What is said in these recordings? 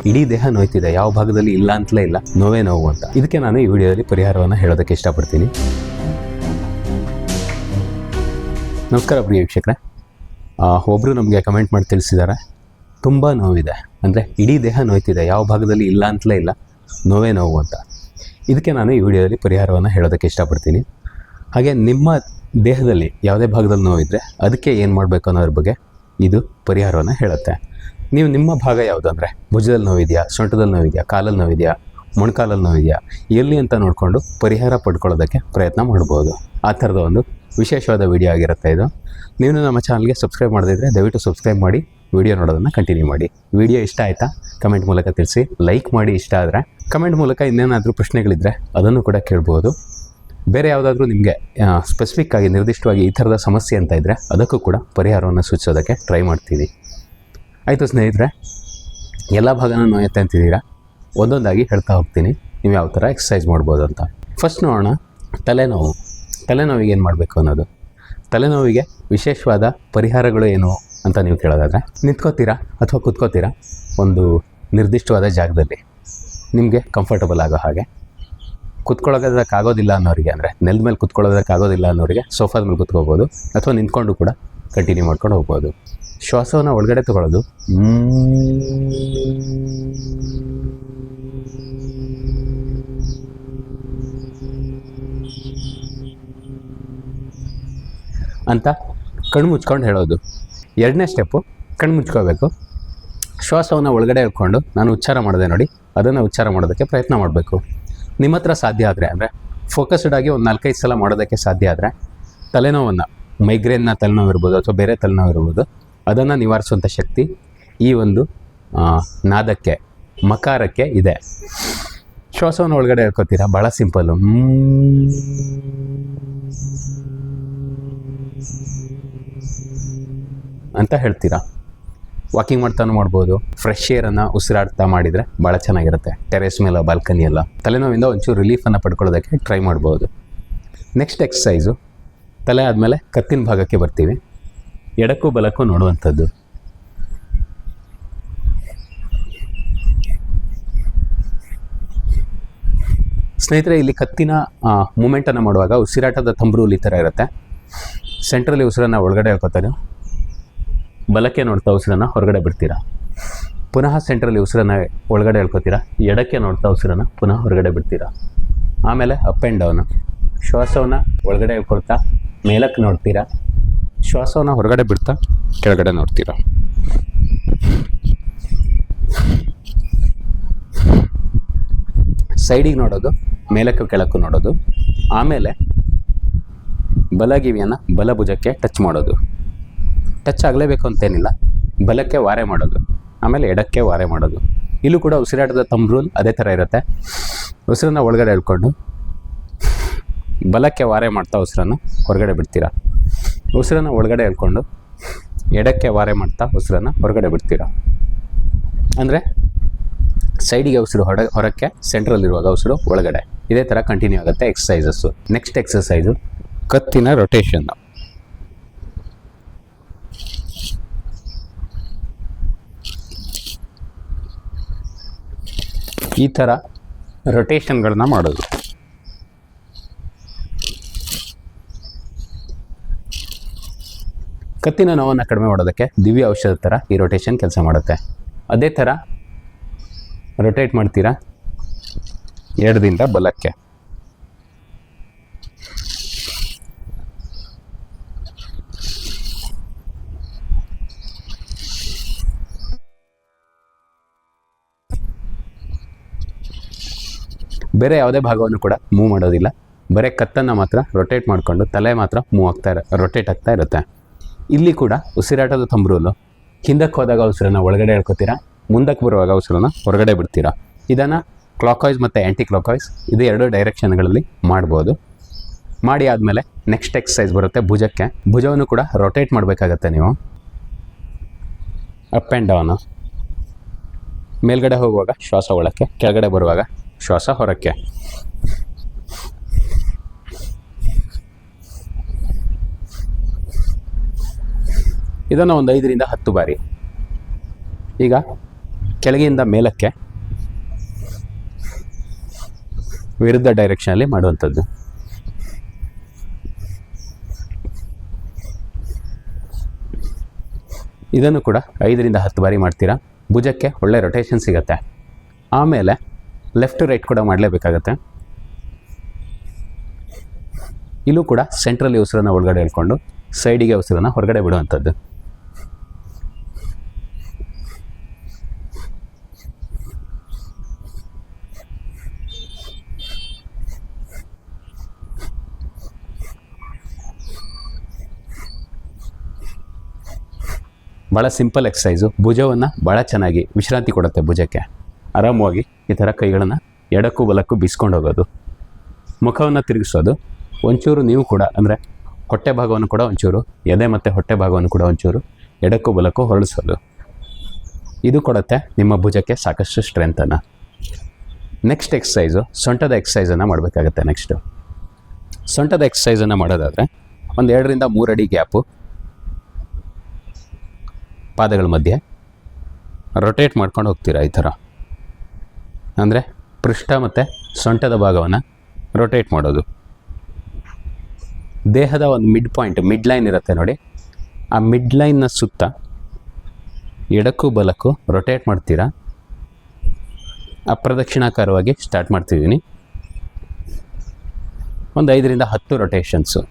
ಇಡೀ ದೇಹ ನೋಯ್ತಿದೆ, ಯಾವ ಭಾಗದಲ್ಲಿ ಇಲ್ಲ ಅಂತಲೇ ಇಲ್ಲ, ನೋವೇ ನೋವು ಅಂತ. ಇದಕ್ಕೆ ನಾನು ಈ ವಿಡಿಯೋದಲ್ಲಿ ಪರಿಹಾರವನ್ನು ಹೇಳೋದಕ್ಕೆ ಇಷ್ಟಪಡ್ತೀನಿ. ನಮಸ್ಕಾರ ಪ್ರಿಯ ವೀಕ್ಷಕರೇ. ಒಬ್ಬರು ನಮಗೆ ಕಮೆಂಟ್ ಮಾಡಿ ತಿಳಿಸಿದ್ದಾರೆ, ತುಂಬ ನೋವಿದೆ, ಅಂದರೆ ಇಡೀ ದೇಹ ನೋಯ್ತಿದೆ, ಯಾವ ಭಾಗದಲ್ಲಿ ಇಲ್ಲ ಅಂತಲೇ ಇಲ್ಲ, ನೋವೇ ನೋವು ಅಂತ. ಇದಕ್ಕೆ ನಾನು ಈ ವಿಡಿಯೋದಲ್ಲಿ ಪರಿಹಾರವನ್ನು ಹೇಳೋದಕ್ಕೆ ಇಷ್ಟಪಡ್ತೀನಿ. ಹಾಗೆ ನಿಮ್ಮ ದೇಹದಲ್ಲಿ ಯಾವುದೇ ಭಾಗದಲ್ಲಿ ನೋವಿದ್ರೆ ಅದಕ್ಕೆ ಏನು ಮಾಡಬೇಕು ಅನ್ನೋದ್ರ ಬಗ್ಗೆ ಇದು ಪರಿಹಾರವನ್ನು ಹೇಳುತ್ತೆ. ನೀವು ನಿಮ್ಮ ಭಾಗ ಯಾವುದು, ಅಂದರೆ ಭುಜದಲ್ಲಿ ನೋವಿದೆಯಾ, ಸೊಂಟದಲ್ಲಿ ನೋವಿದೆಯಾ, ಕಾಲಲ್ಲಿ ನೋವಿದೆಯಾ, ಮೊಣಕಾಲಲ್ಲಿ ನೋವಿದೆಯಾ, ಎಲ್ಲಿ ಅಂತ ನೋಡಿಕೊಂಡು ಪರಿಹಾರ ಪಡ್ಕೊಳ್ಳೋದಕ್ಕೆ ಪ್ರಯತ್ನ ಮಾಡ್ಬೋದು. ಆ ಥರದ ಒಂದು ವಿಶೇಷವಾದ ವಿಡಿಯೋ ಆಗಿರುತ್ತೆ ಇದು. ನೀವು ನಮ್ಮ ಚಾನಲ್ಗೆ ಸಬ್ಸ್ಕ್ರೈಬ್ ಮಾಡದಿದ್ದರೆ ದಯವಿಟ್ಟು ಸಬ್ಸ್ಕ್ರೈಬ್ ಮಾಡಿ ವಿಡಿಯೋ ನೋಡೋದನ್ನು ಕಂಟಿನ್ಯೂ ಮಾಡಿ. ವಿಡಿಯೋ ಇಷ್ಟ ಆಯಿತಾ ಕಮೆಂಟ್ ಮೂಲಕ ತಿಳಿಸಿ, ಲೈಕ್ ಮಾಡಿ. ಇಷ್ಟ ಆದರೆ ಕಮೆಂಟ್ ಮೂಲಕ ಇನ್ನೇನಾದರೂ ಪ್ರಶ್ನೆಗಳಿದ್ದರೆ ಅದನ್ನು ಕೂಡ ಕೇಳ್ಬೋದು. ಬೇರೆ ಯಾವುದಾದ್ರೂ ನಿಮಗೆ ಸ್ಪೆಸಿಫಿಕ್ ಆಗಿ ನಿರ್ದಿಷ್ಟವಾಗಿ ಈ ಥರದ ಸಮಸ್ಯೆ ಅಂತ ಇದ್ದರೆ ಅದಕ್ಕೂ ಕೂಡ ಪರಿಹಾರವನ್ನು ಸೂಚಿಸೋದಕ್ಕೆ ಟ್ರೈ ಮಾಡ್ತೀವಿ. ಆಯಿತು ಸ್ನೇಹಿತರೆ, ಎಲ್ಲ ಭಾಗನೂ ನೋಯುತ್ತೆ ಅಂತಿದ್ದೀರಾ, ಒಂದೊಂದಾಗಿ ಹೇಳ್ತಾ ಹೋಗ್ತೀನಿ ನೀವು ಯಾವ ಥರ ಎಕ್ಸಸೈಸ್ ಮಾಡ್ಬೋದು ಅಂತ. ಫಸ್ಟ್ ನೋಡೋಣ, ತಲೆನೋವಿಗೆ ಏನು ಮಾಡಬೇಕು ಅನ್ನೋದು. ತಲೆನೋವಿಗೆ ವಿಶೇಷವಾದ ಪರಿಹಾರಗಳು ಏನು ಅಂತ ನೀವು ಕೇಳೋದಾದರೆ, ನಿಂತ್ಕೋತೀರಾ ಅಥವಾ ಕೂತ್ಕೋತೀರಾ ಒಂದು ನಿರ್ದಿಷ್ಟವಾದ ಜಾಗದಲ್ಲಿ, ನಿಮಗೆ ಕಂಫರ್ಟಬಲ್ ಆಗೋ ಹಾಗೆ. ಕುತ್ಕೊಳ್ಳೋದಕ್ಕಾಗೋದಿಲ್ಲ ಅನ್ನೋರಿಗೆ, ಅಂದರೆ ನೆಲದ ಮೇಲೆ ಕುತ್ಕೊಳ್ಳೋದಕ್ಕಾಗೋದಿಲ್ಲ ಅನ್ನೋರಿಗೆ ಸೋಫಾದ ಮೇಲೆ ಕುತ್ಕೋಬೋದು, ಅಥವಾ ನಿಂತ್ಕೊಂಡು ಕೂಡ ಕಂಟಿನ್ಯೂ ಮಾಡ್ಕೊಂಡು ಹೋಗ್ಬೋದು. ಶ್ವಾಸವನ್ನು ಒಳಗಡೆ ತಗೊಳ್ಳೋದು, ಅಂತ ಕಣ್ಣು ಮುಚ್ಕೊಂಡು ಹೇಳೋದು. ಎರಡನೇ ಸ್ಟೆಪ್ಪು, ಕಣ್ಣು ಮುಚ್ಕೋಬೇಕು. ಶ್ವಾಸವನ್ನು ಒಳಗಡೆ ಹೇಳ್ಕೊಂಡು ನಾನು ಉಚ್ಚಾರ ಮಾಡಿದೆ ನೋಡಿ, ಅದನ್ನು ಉಚ್ಚಾರ ಮಾಡೋದಕ್ಕೆ ಪ್ರಯತ್ನ ಮಾಡಬೇಕು. ನಿಮ್ಮ ಹತ್ರ ಸಾಧ್ಯ ಆದರೆ, ಅಂದರೆ ಫೋಕಸ್ಡ್ ಆಗಿ ಒಂದು 4-5 ಸಲ ಮಾಡೋದಕ್ಕೆ ಸಾಧ್ಯ ಆದರೆ, ತಲೆನೋವನ್ನು, ಮೈಗ್ರೇನ್ನ ತಲೆನೋವು ಇರ್ಬೋದು ಅಥವಾ ಬೇರೆ ತಲೆನೋವು ಇರ್ಬೋದು, ಅದನ್ನು ನಿವಾರಿಸುವಂಥ ಶಕ್ತಿ ಈ ಒಂದು ನಾದಕ್ಕೆ, ಮಕಾರಕ್ಕೆ ಇದೆ. ಶ್ವಾಸವನ್ನು ಒಳಗಡೆ ಹೇಳ್ಕೊತೀರಾ, ಭಾಳ ಸಿಂಪಲ್ಲು. ಅಂತ ಹೇಳ್ತೀರಾ. ವಾಕಿಂಗ್ ಮಾಡ್ತಾನೂ ಮಾಡ್ಬೋದು. ಫ್ರೆಶ್ ಏರನ್ನು ಉಸಿರಾಡ್ತಾ ಮಾಡಿದರೆ ಭಾಳ ಚೆನ್ನಾಗಿರುತ್ತೆ. ಟೆರೇಸ್ ಮೇಲೆ, ಬಾಲ್ಕನಿ ಎಲ್ಲ. ತಲೆನೋವಿಂದ ಒಂಚೂರು ರಿಲೀಫನ್ನು ಪಡ್ಕೊಳ್ಳೋದಕ್ಕೆ ಟ್ರೈ ಮಾಡ್ಬೋದು. ನೆಕ್ಸ್ಟ್ ಎಕ್ಸಸೈಸು, ತಲೆ ಆದಮೇಲೆ ಕತ್ತಿನ ಭಾಗಕ್ಕೆ ಬರ್ತೀವಿ. ಎಡಕ್ಕೂ ಬಲಕ್ಕೂ ನೋಡುವಂಥದ್ದು. ಸ್ನೇಹಿತರೆ, ಇಲ್ಲಿ ಕತ್ತಿನ ಮೂಮೆಂಟನ್ನು ಮಾಡುವಾಗ ಉಸಿರಾಟದ ತಂಬ್ರೂಲ್ ಈ ಥರ ಇರುತ್ತೆ. ಸೆಂಟ್ರಲ್ಲಿ ಉಸಿರನ್ನು ಒಳಗಡೆ ಹೇಳ್ಕೊತಾರೆ, ಬಲಕ್ಕೆ ನೋಡ್ತಾ ಉಸಿರನ್ನು ಹೊರಗಡೆ ಬಿಡ್ತೀರಾ. ಪುನಃ ಸೆಂಟ್ರಲ್ಲಿ ಉಸಿರನ್ನು ಒಳಗಡೆ ಹೇಳ್ಕೊತೀರಾ, ಎಡಕ್ಕೆ ನೋಡ್ತಾ ಉಸಿರನ್ನು ಪುನಃ ಹೊರಗಡೆ ಬಿಡ್ತೀರಾ. ಆಮೇಲೆ ಅಪ್ ಆ್ಯಂಡ್ ಡೌನು, ಶ್ವಾಸವನ್ನು ಒಳಗಡೆ ಹೇಳ್ಕೊಳ್ತಾ ಮೇಲಕ್ಕೆ ನೋಡ್ತೀರಾ, ಶ್ವಾಸವನ್ನು ಹೊರಗಡೆ ಬಿಡ್ತಾ ಕೆಳಗಡೆ ನೋಡ್ತೀರಾ. ಸೈಡಿಗೆ ನೋಡೋದು, ಮೇಲಕ್ಕೂ ಕೆಳಕ್ಕೂ ನೋಡೋದು. ಆಮೇಲೆ ಬಲಗಿವಿಯನ್ನು ಬಲಭುಜಕ್ಕೆ ಟಚ್ ಮಾಡೋದು. ಟಚ್ ಆಗಲೇಬೇಕು ಅಂತೇನಿಲ್ಲ, ಬಲಕ್ಕೆ ವಾರೆ ಮಾಡೋದು, ಆಮೇಲೆ ಎಡಕ್ಕೆ ವಾರೆ ಮಾಡೋದು. ಇಲ್ಲೂ ಕೂಡ ಉಸಿರಾಟದ ತಂಬ್ ರೂಲ್ ಅದೇ ಥರ ಇರುತ್ತೆ. ಉಸಿರನ್ನು ಒಳಗಡೆ ಹೇಳ್ಕೊಂಡು ಬಲಕ್ಕೆ ವಾರೆ ಮಾಡ್ತಾ ಉಸಿರನ್ನು ಹೊರಗಡೆ ಬಿಡ್ತೀರಾ. ಉಸಿರನ್ನು ಒಳಗಡೆ ಹೇಳ್ಕೊಂಡು ಎಡಕ್ಕೆ ವಾರೆ ಮಾಡ್ತಾ ಉಸಿರನ್ನು ಹೊರಗಡೆ ಬಿಡ್ತೀರಾ. ಅಂದರೆ ಸೈಡಿಗೆ ಉಸಿರು ಹೊರಕ್ಕೆ, ಸೆಂಟ್ರಲ್ಲಿರುವಾಗ ಉಸಿರು ಒಳಗಡೆ. ಇದೇ ಥರ ಕಂಟಿನ್ಯೂ ಆಗುತ್ತೆ ಎಕ್ಸಸೈಸಸ್ಸು. ನೆಕ್ಸ್ಟ್ ಎಕ್ಸಸೈಸು, ಕತ್ತಿನ ರೊಟೇಷನ್ನು. ಈ ಥರ ರೊಟೇಷನ್ಗಳನ್ನ ಮಾಡೋದು. ಕತ್ತಿನ ನೋವನ್ನು ಕಡಿಮೆ ಮಾಡೋದಕ್ಕೆ ದಿವ್ಯ ಔಷಧ ಥರ ಈ ರೊಟೇಷನ್ ಕೆಲಸ ಮಾಡುತ್ತೆ. ಅದೇ ಥರ ರೊಟೇಟ್ ಮಾಡ್ತೀರಾ ಎಡದಿಂದ ಬಲಕ್ಕೆ. ಬೇರೆ ಯಾವುದೇ ಭಾಗವನ್ನು ಕೂಡ ಮೂವ್ ಮಾಡೋದಿಲ್ಲ, ಬರೀ ಕತ್ತನ್ನು ಮಾತ್ರ ರೊಟೇಟ್ ಮಾಡಿಕೊಂಡು ತಲೆ ಮಾತ್ರ ರೊಟೇಟ್ ಆಗ್ತಾ ಇರುತ್ತೆ. ಇಲ್ಲಿ ಕೂಡ ಉಸಿರಾಟದ ತಂಬ್ರೂಲು, ಹಿಂದಕ್ಕೆ ಹೋದಾಗ ಉಸಿರನ್ನು ಒಳಗಡೆ ಹೇಳ್ಕೊತೀರಾ, ಮುಂದಕ್ಕೆ ಬರುವಾಗ ಉಸಿರನ್ನು ಹೊರಗಡೆ ಬಿಡ್ತೀರಾ. ಇದನ್ನು ಕ್ಲಾಕ್ವೈಸ್ ಮತ್ತು ಆ್ಯಂಟಿ ಕ್ಲಾಕ್ವೈಸ್, ಇದು 2 ಡೈರೆಕ್ಷನ್ಗಳಲ್ಲಿ ಮಾಡ್ಬೋದು. ಮಾಡಿ ಆದಮೇಲೆ ನೆಕ್ಸ್ಟ್ ಎಕ್ಸಸೈಸ್ ಬರುತ್ತೆ ಭುಜಕ್ಕೆ. ಭುಜವನ್ನು ಕೂಡ ರೊಟೇಟ್ ಮಾಡಬೇಕಾಗತ್ತೆ ನೀವು. ಅಪ್ ಆ್ಯಂಡ್ ಡೌನು, ಮೇಲ್ಗಡೆ ಹೋಗುವಾಗ ಶ್ವಾಸ ಒಳಕ್ಕೆ, ಕೆಳಗಡೆ ಬರುವಾಗ ಶ್ವಾಸ ಹೊರಕ್ಕೆ. ಇದನ್ನು ಒಂದು 5ರಿಂದ 10 ಬಾರಿ. ಈಗ ಕೆಳಗಿಂದ ಮೇಲಕ್ಕೆ ವಿರುದ್ಧ ಡೈರೆಕ್ಷನಲ್ಲಿ ಮಾಡುವಂಥದ್ದು. ಇದನ್ನು ಕೂಡ 5ರಿಂದ 10 ಬಾರಿ ಮಾಡ್ತೀರಾ. ಭುಜಕ್ಕೆ ಒಳ್ಳೆ ರೊಟೇಷನ್ ಸಿಗುತ್ತೆ. ಆಮೇಲೆ ಲೆಫ್ಟ್ ರೈಟ್ ಕೂಡ ಮಾಡಲೇಬೇಕಾಗತ್ತೆ. ಇಲ್ಲೂ ಕೂಡ ಸೆಂಟ್ರಲ್ಲಿ ಉಸಿರನ್ನು ಒಳಗಡೆ ಹೇಳ್ಕೊಂಡು ಸೈಡಿಗೆ ಉಸಿರನ್ನು ಹೊರಗಡೆ ಬಿಡುವಂಥದ್ದು. ಭಾಳ ಸಿಂಪಲ್ ಎಕ್ಸಸೈಸು. ಭುಜವನ್ನು ಭಾಳ ಚೆನ್ನಾಗಿ ವಿಶ್ರಾಂತಿ ಕೊಡುತ್ತೆ. ಭುಜಕ್ಕೆ ಆರಾಮವಾಗಿ ಈ ಥರ ಕೈಗಳನ್ನು ಎಡಕ್ಕೂ ಬಲಕ್ಕೂ ಬೀಸ್ಕೊಂಡು ಹೋಗೋದು, ಮುಖವನ್ನು ತಿರುಗಿಸೋದು. ಒಂಚೂರು ನೀವು ಕೂಡ ಅಂದರೆ ಹೊಟ್ಟೆ ಭಾಗವನ್ನು ಕೂಡ ಒಂಚೂರು, ಎದೆ ಮತ್ತು ಹೊಟ್ಟೆ ಭಾಗವನ್ನು ಕೂಡ ಒಂಚೂರು ಎಡಕ್ಕೂ ಬಲಕ್ಕೂ ಹೊರಳಿಸೋದು. ಇದು ಕೊಡುತ್ತೆ ನಿಮ್ಮ ಭುಜಕ್ಕೆ ಸಾಕಷ್ಟು ಸ್ಟ್ರೆಂತನ್ನು. ನೆಕ್ಸ್ಟ್ ಎಕ್ಸಸೈಸು ಸೊಂಟದ ಎಕ್ಸಸೈಸನ್ನು ಮಾಡಬೇಕಾಗತ್ತೆ. ನೆಕ್ಸ್ಟು ಸೊಂಟದ ಎಕ್ಸಸೈಸನ್ನು ಮಾಡೋದಾದರೆ ಒಂದು 2ರಿಂದ 3 ಅಡಿ ಗ್ಯಾಪು ಪಾದಗಳ ಮಧ್ಯೆ ರೊಟೇಟ್ ಮಾಡ್ಕೊಂಡು ಹೋಗ್ತೀರಾ. ಈ ಥರ ಅಂದರೆ ಪೃಷ್ಠ ಮತ್ತು ಸೊಂಟದ ಭಾಗವನ್ನು ರೊಟೇಟ್ ಮಾಡೋದು. ದೇಹದ ಒಂದು ಮಿಡ್ ಲೈನ್ ಇರುತ್ತೆ ನೋಡಿ, ಆ ಮಿಡ್ ಲೈನ್ನ ಸುತ್ತ ಎಡಕ್ಕೂ ಬಲಕ್ಕೂ ರೊಟೇಟ್ ಮಾಡ್ತೀರಾ. ಅಪ್ರದಕ್ಷಿಣಾಕಾರವಾಗಿ ಸ್ಟಾರ್ಟ್ ಮಾಡ್ತಿದ್ದೀನಿ. ಒಂದು 5ರಿಂದ 10 ರೊಟೇಷನ್ಸು.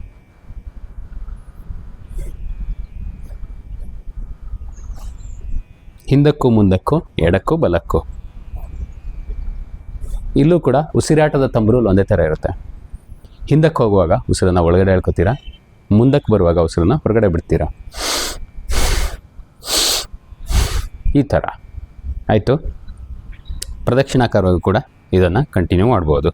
ಹಿಂದಕ್ಕೂ ಮುಂದಕ್ಕೂ ಎಡಕ್ಕೂ ಬಲಕ್ಕೂ. ಇಲ್ಲೂ ಕೂಡ ಉಸಿರಾಟದ ತಂಬೂರು ಒಂದೇ ಥರ ಇರುತ್ತೆ. ಹಿಂದಕ್ಕೆ ಹೋಗುವಾಗ ಉಸಿರನ್ನು ಒಳಗಡೆ ಹೇಳ್ಕೊತೀರಾ, ಮುಂದಕ್ಕೆ ಬರುವಾಗ ಉಸಿರನ್ನು ಹೊರಗಡೆ ಬಿಡ್ತೀರಾ. ಈ ಥರ ಆಯಿತು. ಪ್ರದಕ್ಷಿಣಾಕಾರವಾಗಿ ಕೂಡ ಇದನ್ನು ಕಂಟಿನ್ಯೂ ಮಾಡ್ಬೋದು.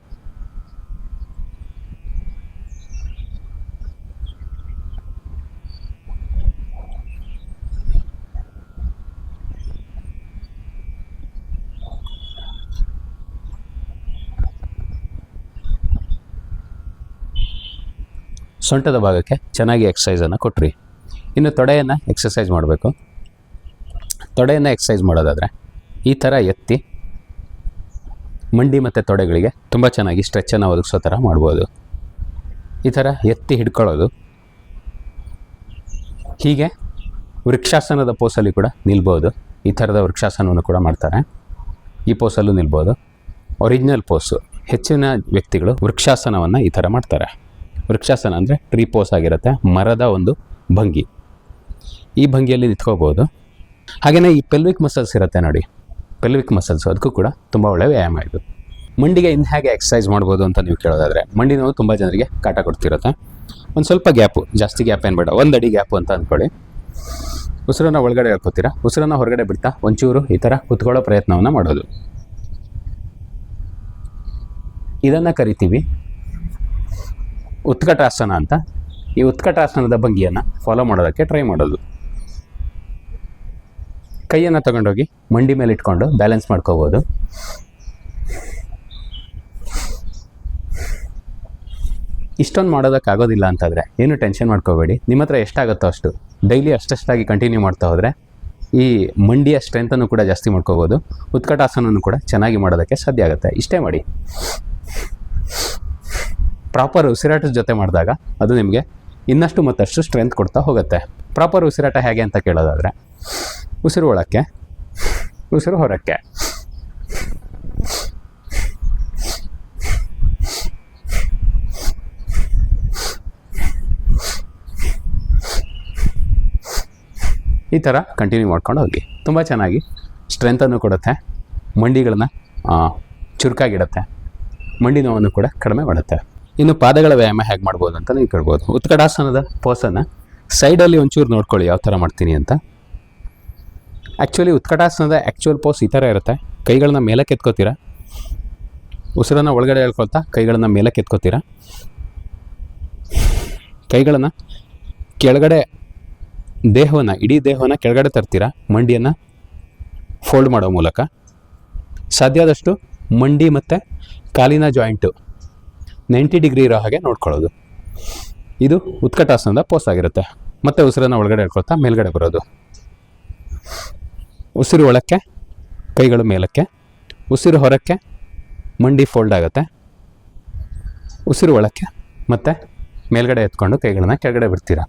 ಸೊಂಟದ ಭಾಗಕ್ಕೆ ಚೆನ್ನಾಗಿ ಎಕ್ಸಸೈಸನ್ನು ಕೊಟ್ರಿ. ಇನ್ನು ತೊಡೆಯನ್ನು ಎಕ್ಸಸೈಸ್ ಮಾಡಬೇಕು. ತೊಡೆಯನ್ನು ಎಕ್ಸಸೈಸ್ ಮಾಡೋದಾದರೆ ಈ ಥರ ಎತ್ತಿ ಮಂಡಿ ಮತ್ತು ತೊಡೆಗಳಿಗೆ ತುಂಬ ಚೆನ್ನಾಗಿ ಸ್ಟ್ರೆಚ್ಚನ್ನು ಒದಗಿಸೋ ಥರ ಮಾಡ್ಬೋದು. ಈ ಥರ ಎತ್ತಿ ಹಿಡ್ಕೊಳ್ಳೋದು. ಹೀಗೆ ವೃಕ್ಷಾಸನದ ಪೋಸಲ್ಲಿ ಕೂಡ ನಿಲ್ಬೋದು. ಈ ಥರದ ವೃಕ್ಷಾಸನವನ್ನು ಕೂಡ ಮಾಡ್ತಾರೆ. ಈ ಪೋಸಲ್ಲೂ ನಿಲ್ಬೋದು. Original pose. ಹೆಚ್ಚಿನ ವ್ಯಕ್ತಿಗಳು ವೃಕ್ಷಾಸನವನ್ನು ಈ ಥರ ಮಾಡ್ತಾರೆ. ವೃಕ್ಷಾಸನ ಅಂದರೆ ಟ್ರೀ ಪೋಸ್ ಆಗಿರುತ್ತೆ, ಮರದ ಒಂದು ಭಂಗಿ. ಈ ಭಂಗಿಯಲ್ಲಿ ನಿಂತ್ಕೋಬೋದು. ಹಾಗೆಯೇ ಈ ಪೆಲ್ವಿಕ್ ಮಸಲ್ಸ್ ಇರುತ್ತೆ ನೋಡಿ, ಪೆಲ್ವಿಕ್ ಮಸಲ್ಸು, ಅದಕ್ಕೂ ಕೂಡ ತುಂಬ ಒಳ್ಳೆಯ ವ್ಯಾಯಾಮ ಇದು. ಮಂಡಿಗೆ ಇನ್ನು ಹೇಗೆ ಎಕ್ಸಸೈಸ್ ಮಾಡ್ಬೋದು ಅಂತ ನೀವು ಕೇಳೋದಾದರೆ, ಮಂಡಿ ನೋವು ತುಂಬ ಜನರಿಗೆ ಕಾಟ ಕೊಡ್ತಿರುತ್ತೆ. ಒಂದು ಸ್ವಲ್ಪ ಗ್ಯಾಪು, ಜಾಸ್ತಿ ಗ್ಯಾಪ್ ಏನು ಬೇಡ, 1 ಅಡಿ ಗ್ಯಾಪು ಅಂತ ಅಂದ್ಕೊಳ್ಳಿ. ಉಸಿರನ್ನು ಒಳಗಡೆ ಹೇಳ್ಕೊತೀರಾ, ಉಸಿರನ್ನು ಹೊರಗಡೆ ಬಿಡ್ತಾ ಒಂಚೂರು ಈ ಥರ ಕುತ್ಕೊಳ್ಳೋ ಪ್ರಯತ್ನವನ್ನು ಮಾಡೋದು. ಇದನ್ನು ಕರಿತೀವಿ ಉತ್ಕಟಾಸನ ಅಂತ. ಈ ಉತ್ಕಟಾಸನದ ಭಂಗಿಯನ್ನು ಫಾಲೋ ಮಾಡೋದಕ್ಕೆ ಟ್ರೈ ಮಾಡೋದು. ಕೈಯನ್ನು ತಗೊಂಡೋಗಿ ಮಂಡಿ ಮೇಲೆ ಇಟ್ಕೊಂಡು ಬ್ಯಾಲೆನ್ಸ್ ಮಾಡ್ಕೋಬೋದು. ಇಷ್ಟೊಂದು ಮಾಡೋದಕ್ಕಾಗೋದಿಲ್ಲ ಅಂತಂದರೆ ಏನು ಟೆನ್ಷನ್ ಮಾಡ್ಕೋಬೇಡಿ. ನಿಮ್ಮ ಹತ್ರ ಎಷ್ಟಾಗುತ್ತೋ ಅಷ್ಟು ಡೈಲಿ ಅಷ್ಟಷ್ಟಾಗಿ ಕಂಟಿನ್ಯೂ ಮಾಡ್ತಾ ಹೋದರೆ ಈ ಮಂಡಿಯ ಸ್ಟ್ರೆಂತನ್ನು ಕೂಡ ಜಾಸ್ತಿ ಮಾಡ್ಕೋಬೋದು. ಉತ್ಕಟಾಸನವನ್ನು ಕೂಡ ಚೆನ್ನಾಗಿ ಮಾಡೋದಕ್ಕೆ ಸಾಧ್ಯ ಆಗುತ್ತೆ. ಇಷ್ಟೇ ಮಾಡಿ. ಪ್ರಾಪರ್ ಉಸಿರಾಟದ ಜೊತೆ ಮಾಡಿದಾಗ ಅದು ನಿಮಗೆ ಇನ್ನಷ್ಟು ಮತ್ತಷ್ಟು ಸ್ಟ್ರೆಂತ್ ಕೊಡ್ತಾ ಹೋಗುತ್ತೆ. ಪ್ರಾಪರ್ ಉಸಿರಾಟ ಹೇಗೆ ಅಂತ ಕೇಳೋದಾದರೆ, ಉಸಿರು ಒಳಕ್ಕೆ, ಉಸಿರು ಹೊರಕ್ಕೆ. ಈ ಥರ ಕಂಟಿನ್ಯೂ ಮಾಡ್ಕೊಂಡು ಹೋಗಿ. ತುಂಬ ಚೆನ್ನಾಗಿ ಸ್ಟ್ರೆಂತನ್ನು ಕೊಡುತ್ತೆ. ಮಂಡಿಗಳನ್ನ ಚುರುಕಾಗಿಡುತ್ತೆ. ಮಂಡಿ ನೋವನ್ನು ಕೂಡ ಕಡಿಮೆ ಮಾಡುತ್ತೆ. ಇನ್ನು ಪಾದಗಳ ವ್ಯಾಯಾಮ ಹೇಗೆ ಮಾಡ್ಬೋದು ಅಂತ ನೀವು ಕೇಳ್ಬೋದು. ಉತ್ಕಟಾಸನದ ಪೋಸನ್ನು ಸೈಡಲ್ಲಿ ಒಂಚೂರು ನೋಡ್ಕೊಳ್ಳಿ ಯಾವ ಥರ ಮಾಡ್ತೀನಿ ಅಂತ. ಆ್ಯಕ್ಚುಲಿ ಉತ್ಕಟಾಸನದ ಆ್ಯಕ್ಚುಯಲ್ ಪೋಸ್ ಈ ಥರ ಇರುತ್ತೆ. ಕೈಗಳನ್ನ ಮೇಲಕ್ಕೆ ಎತ್ಕೋತೀರಾ, ಉಸಿರನ್ನು ಒಳಗಡೆ ಹೇಳ್ಕೊಳ್ತಾ ಕೈಗಳನ್ನು ಮೇಲಕ್ಕೆ ಎತ್ಕೋತೀರಾ. ಕೈಗಳನ್ನು ಕೆಳಗಡೆ, ದೇಹವನ್ನು, ಇಡೀ ದೇಹವನ್ನು ಕೆಳಗಡೆ ತರ್ತೀರಾ. ಮಂಡಿಯನ್ನು ಫೋಲ್ಡ್ ಮಾಡೋ ಮೂಲಕ ಸಾಧ್ಯ ಆದಷ್ಟು ಮಂಡಿ ಮತ್ತು ಕಾಲಿನ ಜಾಯಿಂಟು 90 ಡಿಗ್ರಿ ಇರೋ ಹಾಗೆ ನೋಡ್ಕೊಳ್ಳೋದು. ಇದು ಉತ್ಕಟಾಸನದ ಪೋಸ್ ಆಗಿರುತ್ತೆ. ಮತ್ತೆ ಉಸಿರನ್ನು ಒಳಗಡೆ ಎಳ್ಕೊಳ್ತಾ ಮೇಲ್ಗಡೆ ಬರೋದು. ಉಸಿರು ಒಳಕ್ಕೆ, ಕೈಗಳು ಮೇಲಕ್ಕೆ, ಉಸಿರು ಹೊರಕ್ಕೆ, ಮಂಡಿ ಫೋಲ್ಡ್ ಆಗುತ್ತೆ. ಉಸಿರು ಒಳಕ್ಕೆ ಮತ್ತೆ ಮೇಲ್ಗಡೆ ಎತ್ಕೊಂಡು ಕೈಗಳನ್ನ ಕೆಳಗಡೆ ಬಿಡ್ತೀರಾ.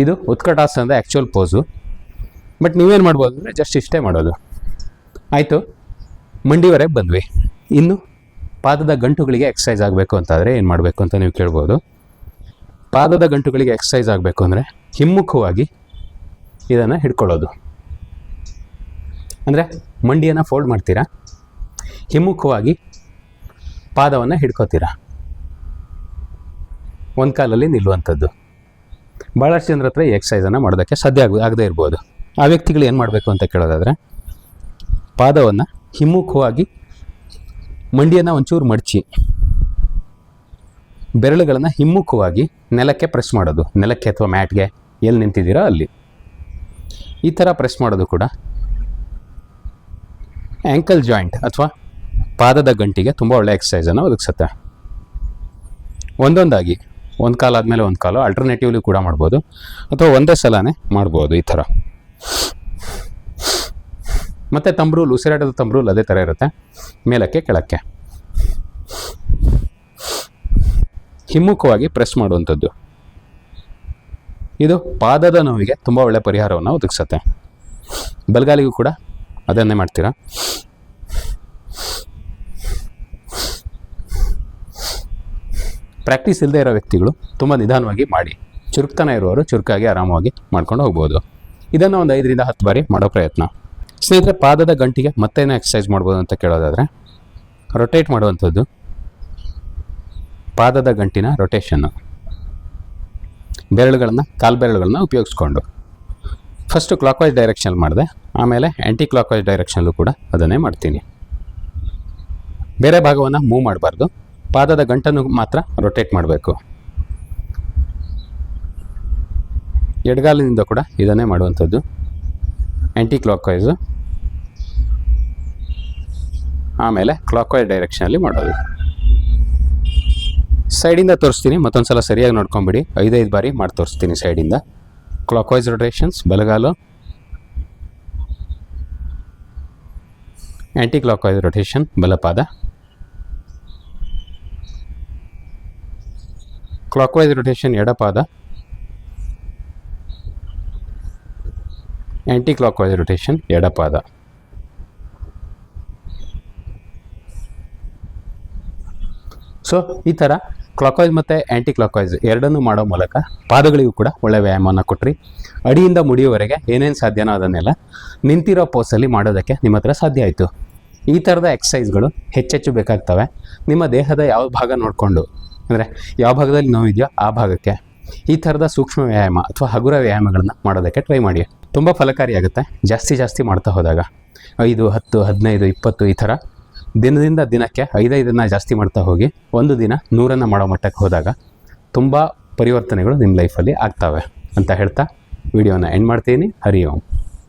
ಇದು ಉತ್ಕಟಾಸನದ ಆ್ಯಕ್ಚುಯಲ್ ಪೋಸು. ಬಟ್ ನೀವೇನು ಮಾಡ್ಬೋದು ಅಂದರೆ ಜಸ್ಟ್ ಇಷ್ಟೇ ಮಾಡೋದು. ಆಯಿತು, ಮಂಡಿವರೆಗೆ ಬಂದ್ವಿ. ಇನ್ನು ಪಾದದ ಗಂಟುಗಳಿಗೆ ಎಕ್ಸಸೈಸ್ ಆಗಬೇಕು ಅಂತಾದರೆ ಏನು ಮಾಡಬೇಕು ಅಂತ ನೀವು ಕೇಳ್ಬೋದು. ಪಾದದ ಗಂಟುಗಳಿಗೆ ಎಕ್ಸಸೈಸ್ ಆಗಬೇಕು ಅಂದರೆ ಹಿಮ್ಮುಖವಾಗಿ ಇದನ್ನು ಹಿಡ್ಕೊಳ್ಳೋದು. ಅಂದರೆ ಮಂಡಿಯನ್ನು ಫೋಲ್ಡ್ ಮಾಡ್ತೀರಾ, ಹಿಮ್ಮುಖವಾಗಿ ಪಾದವನ್ನು ಹಿಡ್ಕೋತೀರಾ, ಒಂದು ಕಾಲಲ್ಲಿ ನಿಲ್ಲುವಂಥದ್ದು. ಭಾಳಷ್ಟು ಜನರ ಹತ್ರ ಈ ಎಕ್ಸಸೈಸನ್ನು ಮಾಡೋದಕ್ಕೆ ಸಾಧ್ಯ ಆಗದೇ ಇರ್ಬೋದು. ಆ ವ್ಯಕ್ತಿಗಳು ಏನು ಮಾಡಬೇಕು ಅಂತ ಕೇಳೋದಾದರೆ, ಪಾದವನ್ನು ಹಿಮ್ಮುಖವಾಗಿ ಮಂಡಿಯನ್ನು ಒಂಚೂರು ಮಡಚಿ ಬೆರಳುಗಳನ್ನು ಹಿಮ್ಮುಖವಾಗಿ ನೆಲಕ್ಕೆ ಪ್ರೆಸ್ ಮಾಡೋದು. ನೆಲಕ್ಕೆ ಅಥವಾ ಮ್ಯಾಟ್ಗೆ ಎಲ್ಲಿ ನಿಂತಿದ್ದೀರಾ ಅಲ್ಲಿ ಈ ಥರ ಪ್ರೆಸ್ ಮಾಡೋದು ಕೂಡ ಆ್ಯಂಕಲ್ ಜಾಯಿಂಟ್ ಅಥವಾ ಪಾದದ ಗಂಟಿಗೆ ತುಂಬ ಒಳ್ಳೆಯ ಎಕ್ಸಸೈಸನ್ನು ಒದಗಿಸುತ್ತೆ. ಒಂದೊಂದಾಗಿ ಒಂದು ಕಾಲು ಆದಮೇಲೆ ಒಂದು ಕಾಲು ಆಲ್ಟರ್ನೇಟಿವ್ಲಿ ಕೂಡ ಮಾಡ್ಬೋದು, ಅಥವಾ ಒಂದೇ ಸಲನೇ ಮಾಡ್ಬೋದು ಈ ಥರ. ಮತ್ತು ತಂಬ್ರೂಲ್, ಉಸಿರಾಟದ ತಂಬ್ರೂಲ್ ಅದೇ ಥರ ಇರುತ್ತೆ, ಮೇಲಕ್ಕೆ ಕೆಳಕ್ಕೆ ಹಿಮ್ಮುಖವಾಗಿ ಪ್ರೆಸ್ ಮಾಡುವಂಥದ್ದು. ಇದು ಪಾದದ ನೋವಿಗೆ ತುಂಬ ಒಳ್ಳೆಯ ಪರಿಹಾರವನ್ನು ಒದಗಿಸುತ್ತೆ. ಬಲಗಾಲಿಗೂ ಕೂಡ ಅದನ್ನೇ ಮಾಡ್ತೀರಾ. ಪ್ರಾಕ್ಟೀಸ್ ಇಲ್ಲದೆ ಇರೋ ವ್ಯಕ್ತಿಗಳು ತುಂಬ ನಿಧಾನವಾಗಿ ಮಾಡಿ, ಚುರುಕ್ತನ ಇರುವವರು ಚುರುಕಾಗಿ ಆರಾಮವಾಗಿ ಮಾಡ್ಕೊಂಡು ಹೋಗ್ಬೋದು. ಇದನ್ನು ಒಂದು 5 ರಿಂದ 10 ಬಾರಿ ಮಾಡೋ ಪ್ರಯತ್ನ. ಸ್ನೇಹಿತರೆ, ಪಾದದ ಗಂಟಿಗೆ ಮತ್ತೇನೋ ಎಕ್ಸಸೈಸ್ ಮಾಡ್ಬೋದು ಅಂತ ಕೇಳೋದಾದರೆ, ರೊಟೇಟ್ ಮಾಡುವಂಥದ್ದು. ಪಾದದ ಗಂಟಿನ ರೊಟೇಷನ್ನು, ಬೆರಳುಗಳನ್ನು, ಕಾಲು ಬೆರಳುಗಳನ್ನ ಉಪಯೋಗಿಸ್ಕೊಂಡು ಫಸ್ಟು ಕ್ಲಾಕ್ ವೈಸ್ ಡೈರೆಕ್ಷನ್ ಮಾಡಿದೆ, ಆಮೇಲೆ ಆ್ಯಂಟಿ ಕ್ಲಾಕ್ ವೈಸ್ ಡೈರೆಕ್ಷನ್ಲು ಕೂಡ ಅದನ್ನೇ ಮಾಡ್ತೀನಿ. ಬೇರೆ ಭಾಗವನ್ನು ಮೂವ್ ಮಾಡಬಾರ್ದು, ಪಾದದ ಗಂಟನ್ನು ಮಾತ್ರ ರೊಟೇಟ್ ಮಾಡಬೇಕು. ಎಡಗಾಲಿನಿಂದ ಕೂಡ ಇದನ್ನೇ ಮಾಡುವಂಥದ್ದು, ಆ್ಯಂಟಿ ಕ್ಲಾಕ್ ವೈಸು, ಆಮೇಲೆ ಕ್ಲಾಕ್ ವೈಸ್ ಡೈರೆಕ್ಷನಲ್ಲಿ ಮಾಡೋದು. ಸೈಡಿಂದ ತೋರಿಸ್ತೀನಿ, ಮತ್ತೊಂದು ಸಲ ಸರಿಯಾಗಿ ನೋಡ್ಕೊಂಬಿಡಿ. 5 ಬಾರಿ ಮಾಡಿ ತೋರಿಸ್ತೀನಿ ಸೈಡಿಂದ. ಕ್ಲಾಕ್ ವೈಸ್ ರೊಟೇಷನ್ಸ್ ಬಲಗಾಲು, ಆ್ಯಂಟಿ ಕ್ಲಾಕ್ ವೈಸ್ ರೊಟೇಷನ್ ಬಲಪಾದ, ಕ್ಲಾಕ್ ವೈಸ್ ರೊಟೇಷನ್ ಎಡಪಾದ, ಆ್ಯಂಟಿ ಕ್ಲಾಕ್ ವೈಸ್ ರೊಟೇಷನ್ ಎಡಪಾದ. ಸೊ ಈ ಥರ ಕ್ಲಾಕ್ ವೈಸ್ ಮತ್ತು ಆ್ಯಂಟಿ ಕ್ಲಾಕ್ ವೈಸ್ ಎರಡನ್ನೂ ಮಾಡೋ ಮೂಲಕ ಪಾದಗಳಿಗೂ ಕೂಡ ಒಳ್ಳೆಯ ವ್ಯಾಯಾಮವನ್ನು ಕೊಟ್ರಿ. ಅಡಿಯಿಂದ ಮುಡಿಯವರೆಗೆ ಏನೇನು ಸಾಧ್ಯನೋ ಅದನ್ನೆಲ್ಲ ನಿಂತಿರೋ ಪೋಸಲ್ಲಿ ಮಾಡೋದಕ್ಕೆ ನಿಮ್ಮ ಹತ್ರ ಸಾಧ್ಯ ಆಯಿತು. ಈ ಥರದ ಎಕ್ಸಸೈಸ್ಗಳು ಹೆಚ್ಚೆಚ್ಚು ಬೇಕಾಗ್ತವೆ. ನಿಮ್ಮ ದೇಹದ ಯಾವ ಭಾಗ ನೋಡಿಕೊಂಡು, ಅಂದರೆ ಯಾವ ಭಾಗದಲ್ಲಿ ನೋವಿದೆಯೋ ಆ ಭಾಗಕ್ಕೆ ಈ ಥರದ ಸೂಕ್ಷ್ಮ ವ್ಯಾಯಾಮ ಅಥವಾ ಹಗುರ ವ್ಯಾಯಾಮಗಳನ್ನು ಮಾಡೋದಕ್ಕೆ ಟ್ರೈ ಮಾಡಿ. ತುಂಬ ಫಲಕಾರಿಯಾಗುತ್ತೆ ಜಾಸ್ತಿ ಮಾಡ್ತಾ ಹೋದಾಗ. 5, 10, 15, 20 ಈ ಥರ ದಿನದಿಂದ ದಿನಕ್ಕೆ 5 ಜಾಸ್ತಿ ಮಾಡ್ತಾ ಹೋಗಿ ಒಂದು ದಿನ 100 ಮಾಡೋ ಮಟ್ಟಕ್ಕೆ ಹೋದಾಗ ತುಂಬ ಪರಿವರ್ತನೆಗಳು ನಿಮ್ಮ ಲೈಫಲ್ಲಿ ಆಗ್ತವೆ ಅಂತ ಹೇಳ್ತಾ ವಿಡಿಯೋನ ಎಂಡ್ ಮಾಡ್ತೀನಿ. ಹರಿ ಓಂ.